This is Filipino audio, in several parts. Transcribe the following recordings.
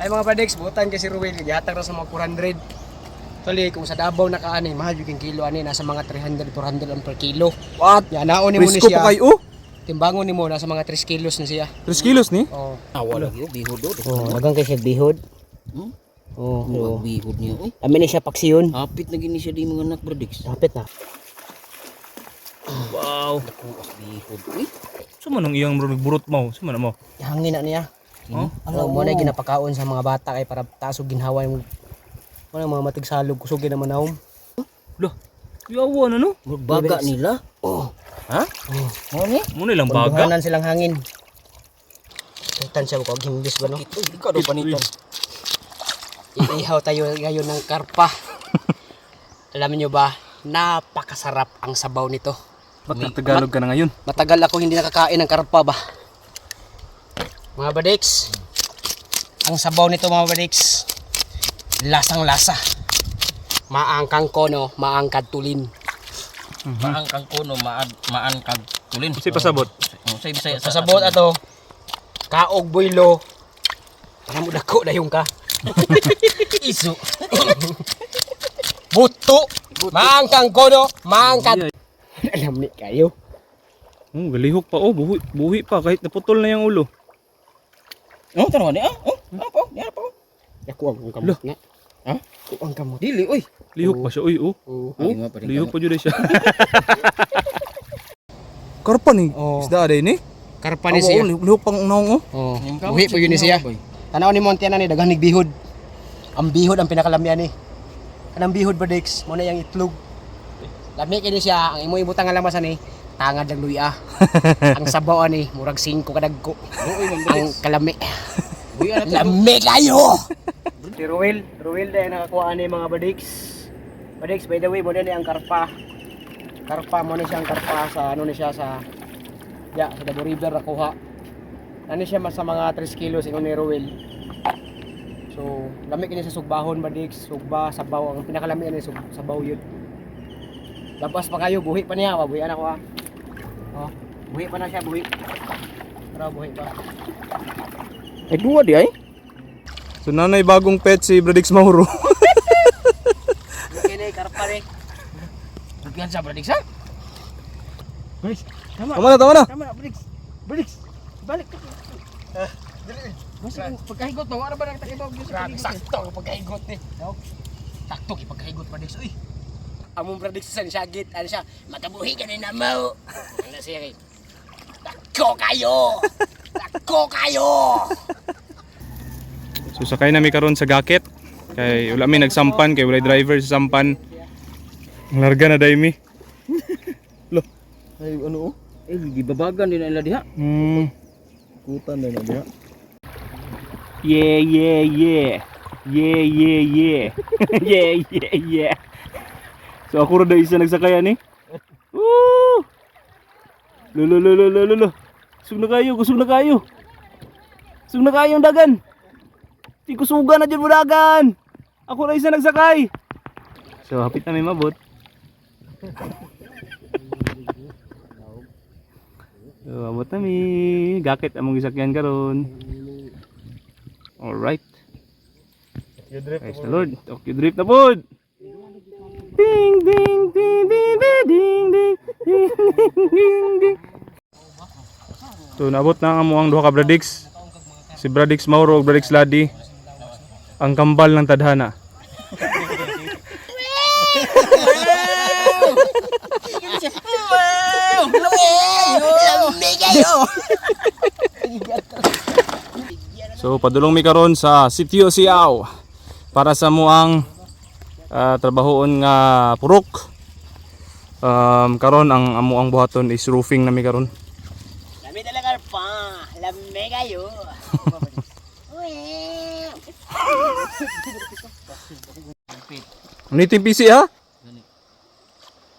Ay mga Bradiks, butan kasi Ruel, gihatag ra sa mga 400. Tali, kung sa Davao nakaani, mahal yung kilo ani, nasa mga 300, 400 ang per kilo. What? Yan, naon ni mo ni Presko siya. pa kayo? Timbangon ni mo, nasa mga 3 kilos na siya. 3 kilos ni? Oo. Wala gyud bihod do. Magang kay siya bihod. Oo, bihod niya. Uy, Amin ni siya paksiyon. hapit na gini siya di mga anak Bradiks. Kapit na. Wow, ako as bihod. Uy, Suma nung iyang burot mo? Suma na mo? Hangin na niya. Oh? Ano mo na ginapakaon sa mga bata kay para tasog ginhawa yung mga matigsalog kusugin naman naom. Lah, yawa na no? baga nila. Oh. Ha? Mo ni? Muna ilang baga. Pagduhanan silang hangin. Kaitan siya ko gimbis ba no? Ito, di ka do panitan. Iihaw tayo ngayon ng karpa. Alam niyo ba, napakasarap ang sabaw nito. Ba't nagtagalog ka na ngayon? Matagal ako hindi nakakain ng karpa ba. Mga Bradiks, ang sabaw nito mga Bradiks, lasang lasa. Maang kangkono, maang kadtulin. Maang kang kuno, maan kag tulin. Kasi pasabot. Say bisaya sa Pasabot ato, kaog boylo, para mo dako dayong ka. iso. Buto, maang kangkono, maang kad... Alam ni kayo. Oh, galihok pa oh, buhi pa kahit naputol na yung ulo. Oh, tanaw ni. Po, di po. Ako ang kamot na. Ha? Ako ang kamot. Dili oy. Lihok pa siya, uy, oh. Ay, nga pa rin Lihok pa dyan siya. Karpa ni, Oh. isda day ni. Karpa ni siya. Lihok pang unang oh. Oh, buhi po yun ni siya. Tanaw ni Montiana ni daghang bihod. Ang bihod ang pinakalamian ni. Kanang bihod Bradiks, mo na yang itlog. Lami kini siya, ang imo ibutang nga lamasan ni tangad lang luya. Ang sabaw ani murag 5 kadagko. Ang kalami. Lami kayo. Si Ruel dahil nakakuha ni mga Bradiks. Bradiks, by the way, mo na ni ang karpa. Karpa mo na siya ang karpa sa ano ni siya sa sa Davao River nakuha. Ano siya mas sa mga 3 kilos ingon ni Ruel. So, lami kini sa sugbahon Bradiks, sugba, sabaw, ang pinakalami ni sabaw yun. Labas pa kayo, buhi pa niya, buhian ako ha. Oh, buhi pa na siya, buhi. Pero buhi pa. Ay duwa di ay. So nanay bagong pet si Bradix Mauro. Kini karpa ni. Bigyan sa Bradiks ha? Bradiks, tama. Tama na. Tama na, Bradiks. Bradiks, balik ka. Masa pagkahigot mo, ano ba nagtakibaw dito sa paligid? Sakto ang pagkahigot ni. Sakto ang pagkahigot Bradiks. Uy. Among Bradiks sa syagit, ano siya? Makabuhi ka na mo. Ano siya kay? Dako kayo. Dako kayo. So sakay na mi karon sa gakit. Kay wala mi nagsampan, kay wala driver sa sampan. Ang larga na day mi. Lo. Ay ano oh? Eh gibabagan din nila diha. Kutan din na diha. Yeah. Yeah. So ako rin isa nagsakaya ni. Woo! Lo. Kusog na kayo. Kusog na kayo ang dagan. Di kusugan na dyan mo dagan. Ako rin isa nagsakay. So hapit na may mabot. So abot na mi. Gakit among gisakyan karon. Alright. Praise the Lord. Okay, drip na po. Ding ding ding ding ding ding ding ding. So naabot na ang amuang duha ka Bradiks. Si Bradix Mauro ug Bradix Ladi. Ang kambal ng tadhana. So padulong mi karon sa Sitio Siaw para sa muang trabahoon nga purok. Karon ang amuang buhaton is roofing na mi karon. Lami talaga pa. Lami kayo. Ano yung PC ha?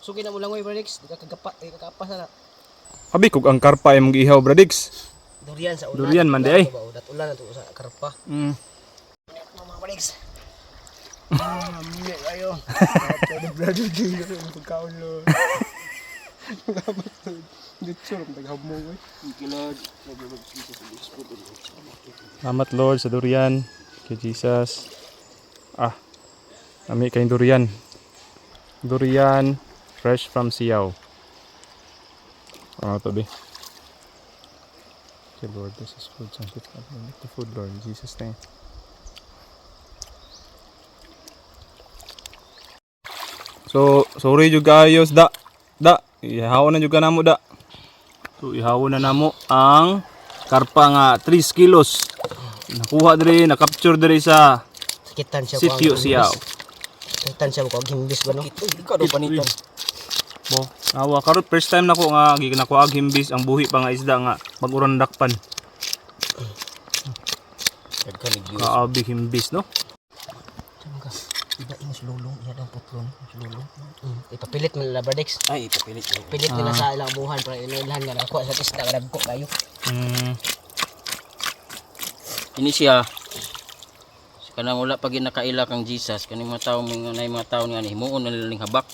Sugin na mo lang oy Bradiks, di ka kagapas na. Abi kog ang karpa ay mong giihaw Bradix. Durian sa ulan. Durian man di ay. Dat ulan na to sa karpa. Mga Bradiks. Ayo. Brother dito ang pagkaon lo. Dito ram taghamo oy. Salamat Lord sa durian. Kay Jesus. Kami kayong durian. Durian fresh from Siaw. To be. Okay Lord, this is food. Sanctify the food Lord in Jesus name. So, sorry juga ayos da. Ihawon na juga namo da. So, ihawon na namo ang karpa nga 3 kilos. Nakuha diri, na-capture diri sa Sakitan siya Sitio Siaw. Sakitan siya ko gimbis ba no? Ikaw daw panitan. Bo, nawa karon first time nako nga ginakuha og himbis ang buhi pa nga isda nga pag-uran dakpan. Kaabi himbis no. Iba ing sululong, iya daw putlon, sululong. Ipapilit man nila Bardex. Ay, ipapilit. Pilit nila sa ilang buhan para inilhan nga nakuha sa isda nga dagko kayo. Ini siya. Kanang wala pag nakaila kang Jesus, kaning mga tawo mga tawo nga ni himuon na nilang habak.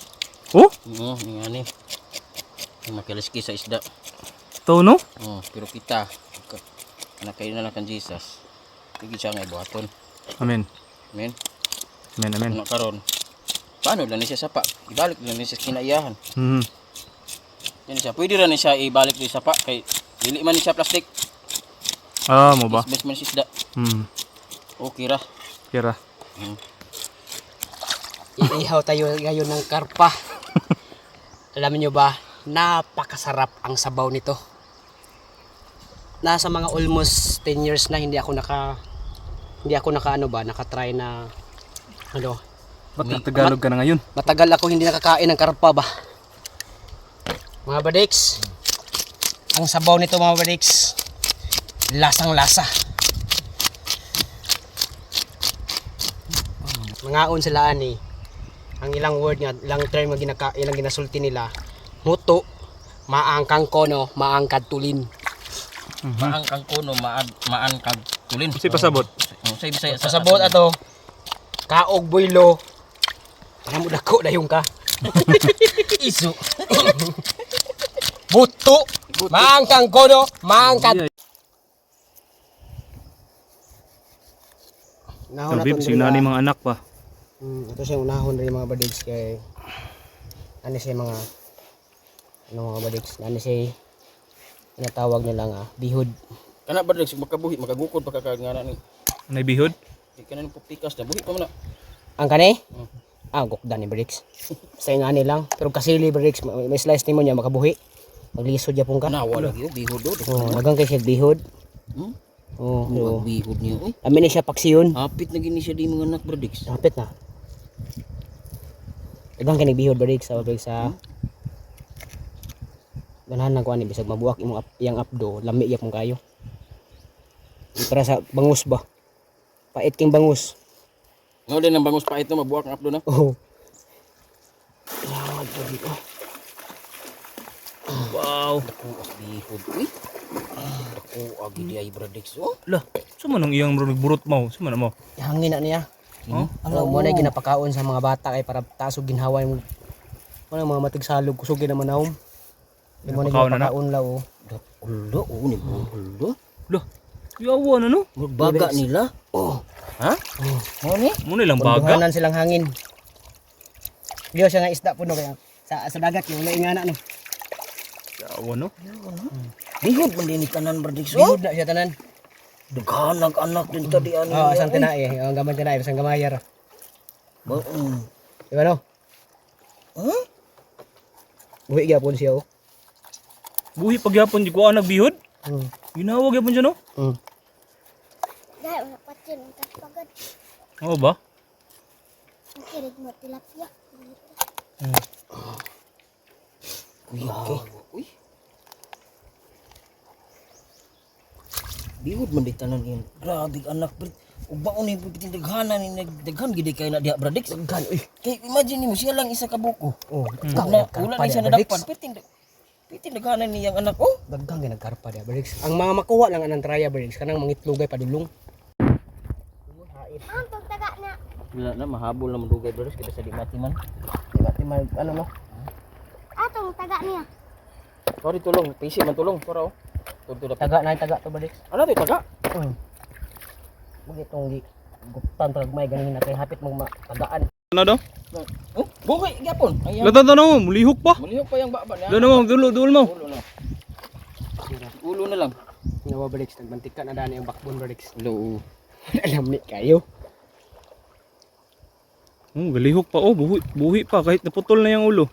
Oh, Oo, ni ani. Ni makiliski sa isda. to no? Pero kita nakaila na kang Jesus. Igi siya nga ibuhaton. Amen. Amen. Amen, amen. Ano karon? Paano lang ni siya sapa? Ibalik lang ni siya kinaiyahan. Yan siya. Pwede ra ni siya ibalik ni sapa kay dili man ni siya plastic. Mo ba? Best man si isda. Okay ra. Kira. Iihaw tayo ngayon ng karpa. Alam niyo ba, napakasarap ang sabaw nito. Nasa mga almost 10 years na hindi ako nakatry na Ba't nagtagalog ka na ngayon? matagal ako hindi nakakain ng karpa ba. Mga Badix, ang sabaw nito mga Badix, lasang lasa. Mangaon sila ani. Ang ilang word nga, ilang term nga ilang ginasulti nila. Muto, maang kangkono, maang kadtulin. Maang kang kuno, maan kag tulin. Kasi pasabot. Sa Bisaya sa Pasabot ato, kaog boylo. Para mo dako dayon ka. iso. Buto, maang kangkono, maang kad. Nahon Tabib, sinani mga anak pa. Ito siya unahon rin mga badigs kay ano siya mga mga badigs ano siya tinatawag nila nga bihod. Kana ba dili makabuhi makagukod pa kakangana ni. Anay bihod? Di kana ni pupikas na buhi pa man na. Ang kani? Gukda ni badigs. Sa ingani lang pero kasili badigs may slice nimo niya makabuhi. Maglisod yapon ka. Kana wala gyud bihod do. Dagang kay siya bihod. Ang bihod niya oy. Amin ni siya paksiyon. Hapit na gini siya di mga anak bradix. Hapit na. Dagang kay bihod badigs sa badigs sa ganahan na kuan ni bisag mabuak imong yang apdo lami yapon kayo. Para sa bangus ba? Pait king bangus. Ngao din ang bangus pait no mabuak ang updo na. Wow. Ako as bihod. Uy. Ako agi di ay bradix. Oh. Lah, suma nang iyang burot mo? Suma na mo? Hangin na niya. Mo na ginapakaon sa mga bata kay para taas og ginhawa yung mga matigsalog kusugin naman naom. Mo na ginapakaon law. Ulo, ni ulo. Lah, yawa na no? Baga nila. Ha? Mo ni? Mo nilang baga. Bunduhanan silang hangin. Diyo siya nga isda puno kaya sa dagat yung wala ingana no. Yawa no? Bihod man din ni tanan bradix. Bihod na siya tanan. Daghan anak din tadi ani. Asang tinai, ang gaman tinai, asang gamayar. Di ba no? Buhi gyapon siya oh. Buhi pagyapon di ko anak bihod? Ginawag yapon siya no? Dahil wala pa dyan, ang pagod. Oo ba? Ang kilig mo, tilapia. Kuya. Uy. Bihod man di tanan yun. Grabe anak bro. Ug baon ni piting daghanan ni daghan gid kay na diha bradix. Daghan uy. Kay imagine mo siya lang isa ka buko. Daghan Wala ni siya nadapan piting daghanan niyang anak. Oh. Daghan gyud nagkarpa dia Briggs. Ang mga makuha lang anang traya Briggs kanang mangitlugay padulong. Ang pagtaga na. Wala na mahabol na mandugay bradix kita sa di mati man. Di ba ano no? Atong taga niya. Sorry tulong, PC man tulong para oh. Tudo dapat. Taga na taga to ba Dex? Ano to taga? Magi tong guptan pag may ganin na kay hapit mong tagaan. Ano daw? Oh, bukay gyapon. Ayan. Lato to mo, mulihok pa. Mulihok pa yung baba niya. Doon mo, dulo mo. Ulo na. Ulo na lang. Nga ba Dex, nagbantik ka na dani ang backbone ba Dex? Ulo. Alam ni kayo. Oh, galihok pa. Oh, buhi pa kahit naputol na yung ulo.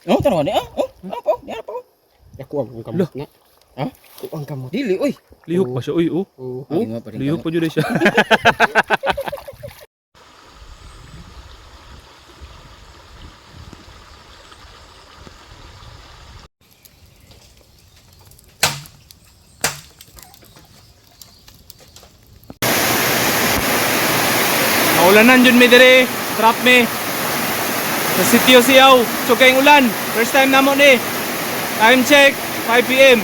Oh, tanaw ni ah. Oh, apa po? Diyan po. Ako ang kamot nga. Ha? Ako ang kamot. Dili oy. Lihok pa siya. Uy, oh. Oo. Ay, nga pa rin Lihok pa dyan siya. Naulanan dyan may dire. Trap me. Sa sitio siyaw. So kayong ulan. First time namo ni. Time check. 5 PM.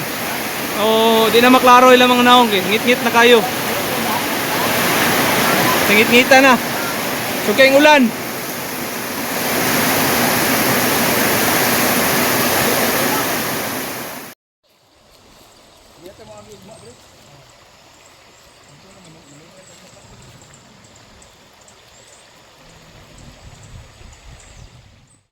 Oh, di na maklaro ilang mga naong. Ngit-ngit na kayo. Ngit-ngita na. So kayong ulan.